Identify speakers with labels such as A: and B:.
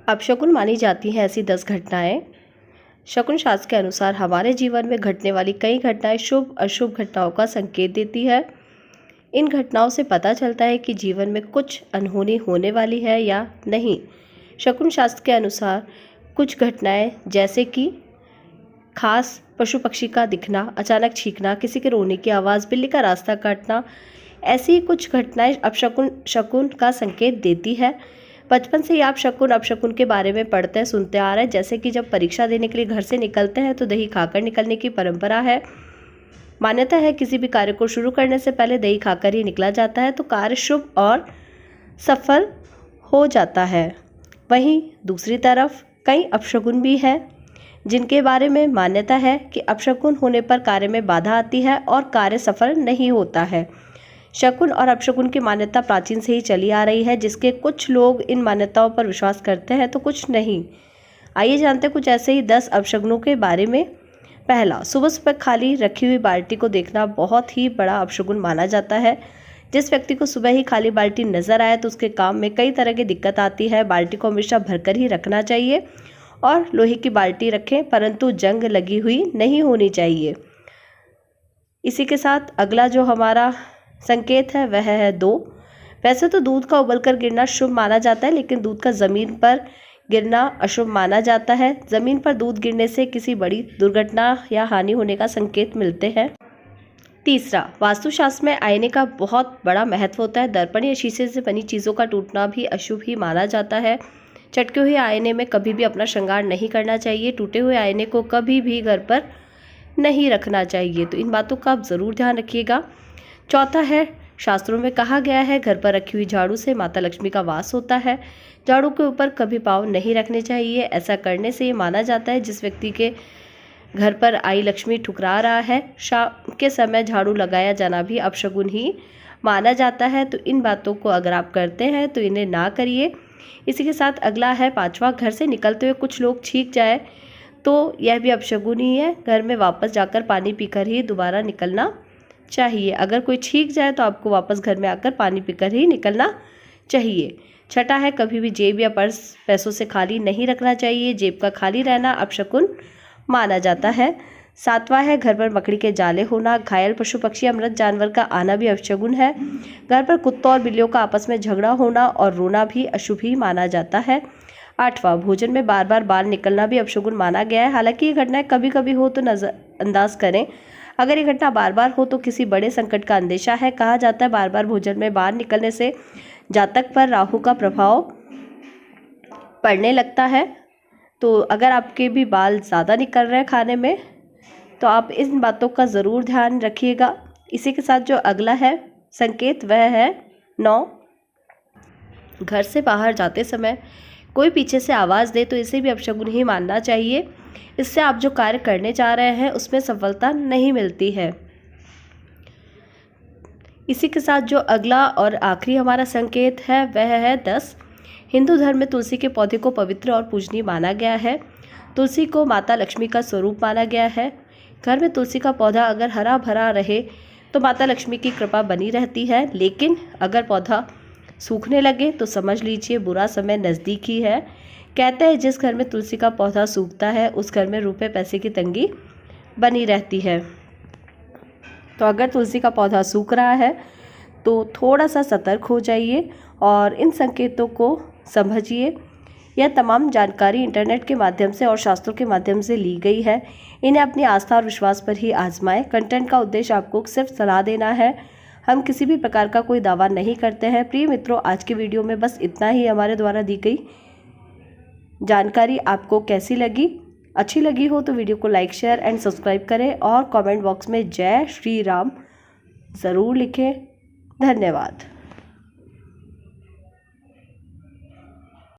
A: अपशकुन मानी जाती हैं ऐसी 10 घटनाएं। शकुन शास्त्र के अनुसार हमारे जीवन में घटने वाली कई घटनाएं शुभ अशुभ घटनाओं का संकेत देती है। इन घटनाओं से पता चलता है कि जीवन में कुछ अनहोनी होने वाली है या नहीं। शकुन शास्त्र के अनुसार कुछ घटनाएं जैसे कि खास पशु पक्षी का दिखना, अचानक छींकना, किसी के रोने की आवाज़, बिल्ली का रास्ता काटना, ऐसी कुछ घटनाएं शकुन का संकेत देती है। बचपन से ही आप शकुन अपशकुन के बारे में पढ़ते हैं, सुनते आ रहे हैं। जैसे कि जब परीक्षा देने के लिए घर से निकलते हैं तो दही खाकर निकलने की परंपरा है। मान्यता है किसी भी कार्य को शुरू करने से पहले दही खाकर ही निकला जाता है तो कार्य शुभ और सफल हो जाता है। वहीं दूसरी तरफ कई अपशकुन भी हैं जिनके बारे में मान्यता है कि अपशकुन होने पर कार्य में बाधा आती है और कार्य सफल नहीं होता है। शकुन और अपशकुन की मान्यता प्राचीन से ही चली आ रही है, जिसके कुछ लोग इन मान्यताओं पर विश्वास करते हैं तो कुछ नहीं। आइए जानते हैं कुछ ऐसे ही 10 अपशकुनों के बारे में। पहला, सुबह सुबह खाली रखी हुई बाल्टी को देखना बहुत ही बड़ा अपशकुन माना जाता है। जिस व्यक्ति को सुबह ही खाली बाल्टी नजर आए तो उसके काम में कई तरह की दिक्कत आती है। बाल्टी को हमेशा भरकर ही रखना चाहिए और लोहे की बाल्टी रखें, परंतु जंग लगी हुई नहीं होनी चाहिए। इसी के साथ अगला जो हमारा संकेत है वह है 2। वैसे तो दूध का उबलकर गिरना शुभ माना जाता है, लेकिन दूध का ज़मीन पर गिरना अशुभ माना जाता है। ज़मीन पर दूध गिरने से किसी बड़ी दुर्घटना या हानि होने का संकेत मिलते हैं। तीसरा, वास्तुशास्त्र में आईने का बहुत बड़ा महत्व होता है। दर्पण या शीशे से बनी चीज़ों का टूटना भी अशुभ ही माना जाता है। चटके हुए आईने में कभी भी अपना श्रृंगार नहीं करना चाहिए। टूटे हुए आईने को कभी भी घर पर नहीं रखना चाहिए, तो इन बातों का आप ज़रूर ध्यान रखिएगा। चौथा है, शास्त्रों में कहा गया है घर पर रखी हुई झाड़ू से माता लक्ष्मी का वास होता है। झाड़ू के ऊपर कभी पाँव नहीं रखने चाहिए। ऐसा करने से ये माना जाता है जिस व्यक्ति के घर पर आई लक्ष्मी ठुकरा रहा है, शाम के समय झाड़ू लगाया जाना भी अपशकुन ही माना जाता है। तो इन बातों को अगर आप करते हैं तो इन्हें ना करिए। इसी के साथ अगला है 5वां, घर से निकलते हुए कुछ लोग छींक जाए तो यह भी अपशकुन ही है। घर में वापस जाकर पानी पीकर ही दोबारा निकलना चाहिए। अगर कोई छींक जाए तो आपको वापस घर में आकर पानी पीकर ही निकलना चाहिए। छठा है, कभी भी जेब या पर्स पैसों से खाली नहीं रखना चाहिए। जेब का खाली रहना अपशकुन माना जाता है। 7वां है, घर पर मकड़ी के जाले होना, घायल पशु पक्षी या मृत जानवर का आना भी अपशकुन है। घर पर कुत्तों और बिल्लियों का आपस में झगड़ा होना और रोना भी अशुभ ही माना जाता है। 8वां, भोजन में बार बार बाल निकलना भी अपशकुन माना गया है। हालांकि ये घटनाएं कभी कभी हो तो नज़रअंदाज करें। अगर ये घटना बार बार हो तो किसी बड़े संकट का अंदेशा है। कहा जाता है बार बार भोजन में बाल निकलने से जातक पर राहु का प्रभाव पड़ने लगता है। तो अगर आपके भी बाल ज़्यादा निकल रहे हैं खाने में तो आप इन बातों का ज़रूर ध्यान रखिएगा। इसी के साथ जो अगला है संकेत वह है 9। घर से बाहर जाते समय कोई पीछे से आवाज़ दे तो इसे भी अपशकुन ही मानना चाहिए। इससे आप जो कार्य करने जा रहे हैं उसमें सफलता नहीं मिलती है। इसी के साथ जो अगला और आखिरी हमारा संकेत है वह है 10। हिंदू धर्म में तुलसी के पौधे को पवित्र और पूजनीय माना गया है। तुलसी को माता लक्ष्मी का स्वरूप माना गया है। घर में तुलसी का पौधा अगर हरा भरा रहे तो माता लक्ष्मी की कृपा बनी रहती है, लेकिन अगर पौधा सूखने लगे तो समझ लीजिए बुरा समय नज़दीक ही है। कहते हैं जिस घर में तुलसी का पौधा सूखता है उस घर में रुपए पैसे की तंगी बनी रहती है। तो अगर तुलसी का पौधा सूख रहा है तो थोड़ा सा सतर्क हो जाइए और इन संकेतों को समझिए। यह तमाम जानकारी इंटरनेट के माध्यम से और शास्त्रों के माध्यम से ली गई है। इन्हें अपनी आस्था और विश्वास पर ही आजमाएं। कंटेंट का उद्देश्य आपको सिर्फ सलाह देना है। हम किसी भी प्रकार का कोई दावा नहीं करते हैं। प्रिय मित्रों, आज के वीडियो में बस इतना ही हमारे द्वारा दी गई जानकारी आपको कैसी लगी? अच्छी लगी हो तो वीडियो को लाइक, शेयर एंड सब्सक्राइब करें और कमेंट बॉक्स में जय श्री राम ज़रूर लिखें। धन्यवाद।